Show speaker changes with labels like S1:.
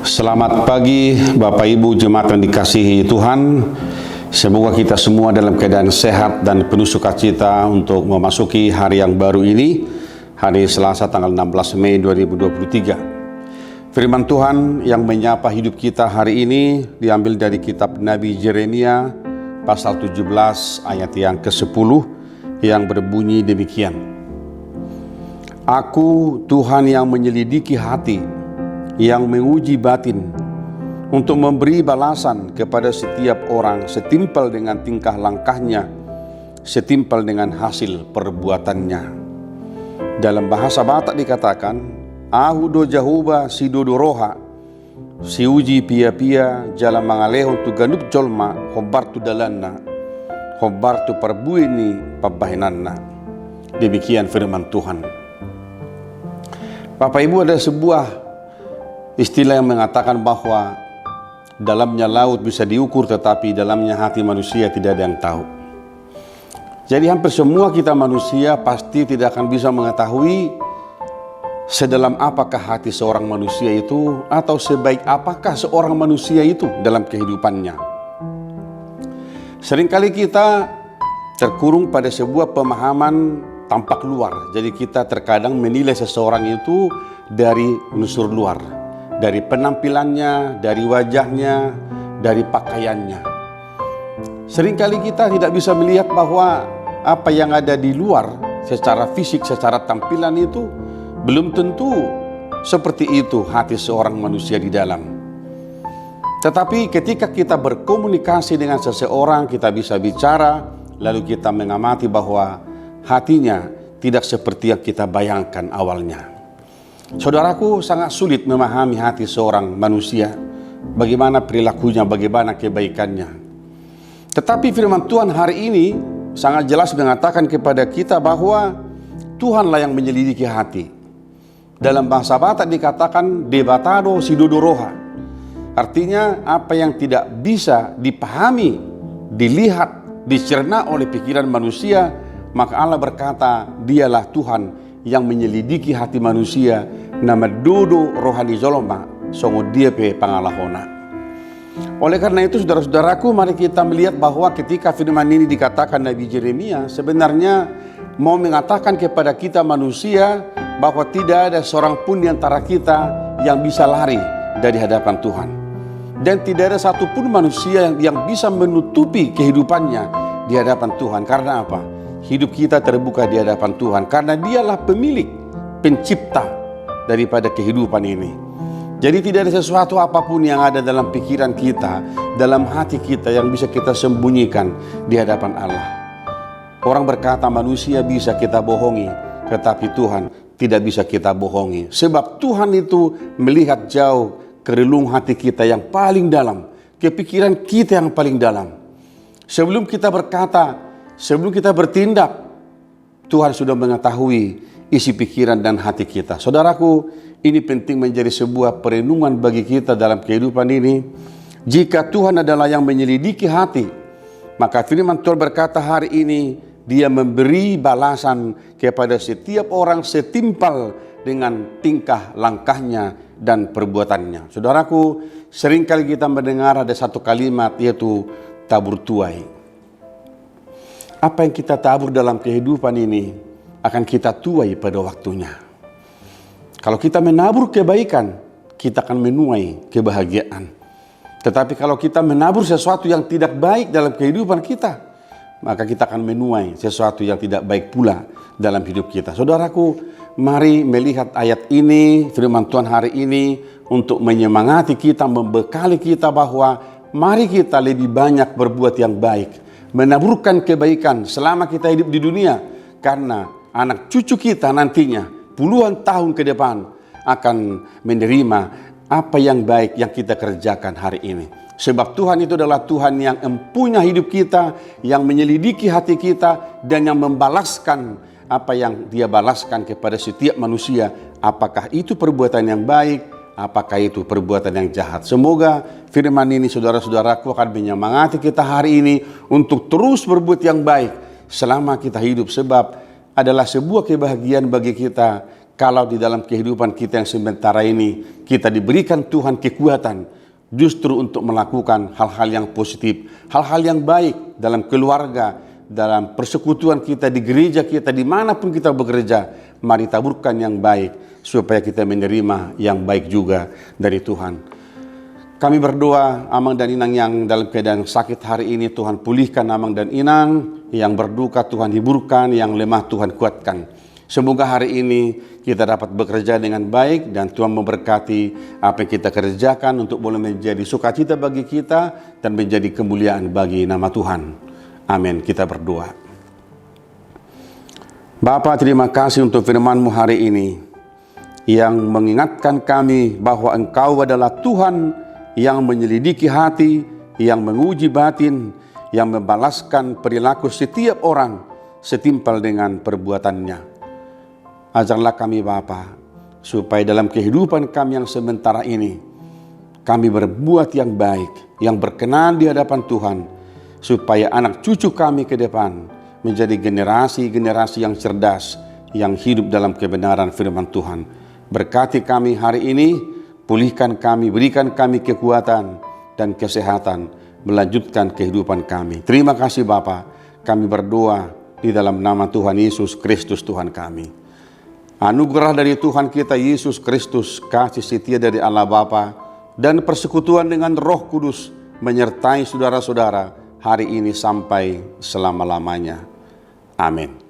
S1: Selamat pagi Bapak Ibu jemaat yang dikasihi Tuhan. Semoga kita semua dalam keadaan sehat dan penuh sukacita untuk memasuki hari yang baru ini, hari Selasa tanggal 16 Mei 2023. Firman Tuhan yang menyapa hidup kita hari ini diambil dari kitab Nabi Yeremia pasal 17 ayat yang ke-10 yang berbunyi demikian. Aku Tuhan yang menyelidiki hati, yang menguji batin, untuk memberi balasan kepada setiap orang setimpal dengan tingkah langkahnya, setimpal dengan hasil perbuatannya. Dalam bahasa Batak dikatakan, Ahudo Jahuba sidodo roha, si uji pia-pia jalan mangaleho tu ganup jolma, hobar tu dalanna, hobar tu perbuini pabahinanna. Demikian firman Tuhan. Bapak Ibu, ada sebuah istilah yang mengatakan bahwa dalamnya laut bisa diukur tetapi dalamnya hati manusia tidak ada yang tahu. Jadi hampir semua kita manusia pasti tidak akan bisa mengetahui sedalam apakah hati seorang manusia itu atau sebaik apakah seorang manusia itu dalam kehidupannya. Seringkali kita terkurung pada sebuah pemahaman tampak luar. Jadi kita terkadang menilai seseorang itu dari unsur luar, dari penampilannya, dari wajahnya, dari pakaiannya. Seringkali kita tidak bisa melihat bahwa apa yang ada di luar secara fisik, secara tampilan itu belum tentu seperti itu hati seorang manusia di dalam. Tetapi ketika kita berkomunikasi dengan seseorang, kita bisa bicara, lalu kita mengamati bahwa hatinya tidak seperti yang kita bayangkan awalnya. Saudaraku, sangat sulit memahami hati seorang manusia, bagaimana perilakunya, bagaimana kebaikannya. Tetapi firman Tuhan hari ini sangat jelas mengatakan kepada kita bahwa Tuhanlah yang menyelidiki hati. Dalam bahasa Batak dikatakan debatado sidodoroha. Artinya apa yang tidak bisa dipahami, dilihat, dicerna oleh pikiran manusia, maka Allah berkata, dialah Tuhan yang menyelidiki hati manusia, nama dodo rohani zoloma songo dia pe pangalahona. Oleh karena itu saudara-saudaraku, mari kita melihat bahwa ketika firman ini dikatakan Nabi Yeremia sebenarnya mau mengatakan kepada kita manusia bahwa tidak ada seorang pun di antara kita yang bisa lari dari hadapan Tuhan, dan tidak ada satupun manusia yang bisa menutupi kehidupannya di hadapan Tuhan. Karena apa? Hidup kita terbuka di hadapan Tuhan karena dialah pemilik, pencipta daripada kehidupan ini. Jadi tidak ada sesuatu apapun yang ada dalam pikiran kita, dalam hati kita yang bisa kita sembunyikan di hadapan Allah. Orang berkata manusia bisa kita bohongi, tetapi Tuhan tidak bisa kita bohongi. Sebab Tuhan itu melihat jauh ke relung hati kita yang paling dalam, kepikiran kita yang paling dalam. Sebelum kita berkata, sebelum kita bertindak, Tuhan sudah mengetahui isi pikiran dan hati kita. Saudaraku, ini penting menjadi sebuah perenungan bagi kita dalam kehidupan ini. Jika Tuhan adalah yang menyelidiki hati, maka firman Tuhan berkata hari ini, Dia memberi balasan kepada setiap orang setimpal dengan tingkah langkahnya dan perbuatannya. Saudaraku, seringkali kita mendengar ada satu kalimat, yaitu tabur tuai. Apa yang kita tabur dalam kehidupan ini akan kita tuai pada waktunya. Kalau kita menabur kebaikan, kita akan menuai kebahagiaan. Tetapi kalau kita menabur sesuatu yang tidak baik dalam kehidupan kita, maka kita akan menuai sesuatu yang tidak baik pula dalam hidup kita. Saudaraku, mari melihat ayat ini, firman Tuhan hari ini untuk menyemangati kita, membekali kita bahwa mari kita lebih banyak berbuat yang baik, menaburkan kebaikan selama kita hidup di dunia, karena anak cucu kita nantinya puluhan tahun ke depan akan menerima apa yang baik yang kita kerjakan hari ini. Sebab Tuhan itu adalah Tuhan yang empunya hidup kita, yang menyelidiki hati kita, dan yang membalaskan apa yang Dia balaskan kepada setiap manusia. Apakah itu perbuatan yang baik, apakah itu perbuatan yang jahat. Semoga firman ini saudara-saudaraku akan menyemangati kita hari ini untuk terus berbuat yang baik selama kita hidup. Sebab adalah sebuah kebahagiaan bagi kita kalau di dalam kehidupan kita yang sementara ini, kita diberikan Tuhan kekuatan justru untuk melakukan hal-hal yang positif, hal-hal yang baik dalam keluarga, dalam persekutuan kita, di gereja kita, dimanapun kita bekerja. Mari taburkan yang baik, supaya kita menerima yang baik juga dari Tuhan. Kami berdoa, Amang dan Inang yang dalam keadaan sakit hari ini, Tuhan pulihkan Amang dan Inang. Yang berduka Tuhan hiburkan, yang lemah Tuhan kuatkan. Semoga hari ini kita dapat bekerja dengan baik dan Tuhan memberkati apa yang kita kerjakan untuk boleh menjadi sukacita bagi kita dan menjadi kemuliaan bagi nama Tuhan. Amin. Kita berdoa. Bapa, terima kasih untuk firman-Mu hari ini yang mengingatkan kami bahwa Engkau adalah Tuhan yang menyelidiki hati, yang menguji batin, yang membalaskan perilaku setiap orang setimpal dengan perbuatannya. Ajarlah kami Bapa, supaya dalam kehidupan kami yang sementara ini, kami berbuat yang baik, yang berkenan di hadapan Tuhan, supaya anak cucu kami ke depan menjadi generasi-generasi yang cerdas, yang hidup dalam kebenaran firman Tuhan. Berkati kami hari ini, pulihkan kami, berikan kami kekuatan dan kesehatan, melanjutkan kehidupan kami. Terima kasih Bapa, kami berdoa di dalam nama Tuhan Yesus Kristus Tuhan kami. Anugerah dari Tuhan kita Yesus Kristus, kasih setia dari Allah Bapa, dan persekutuan dengan Roh Kudus menyertai saudara-saudara hari ini sampai selama-lamanya. Amin.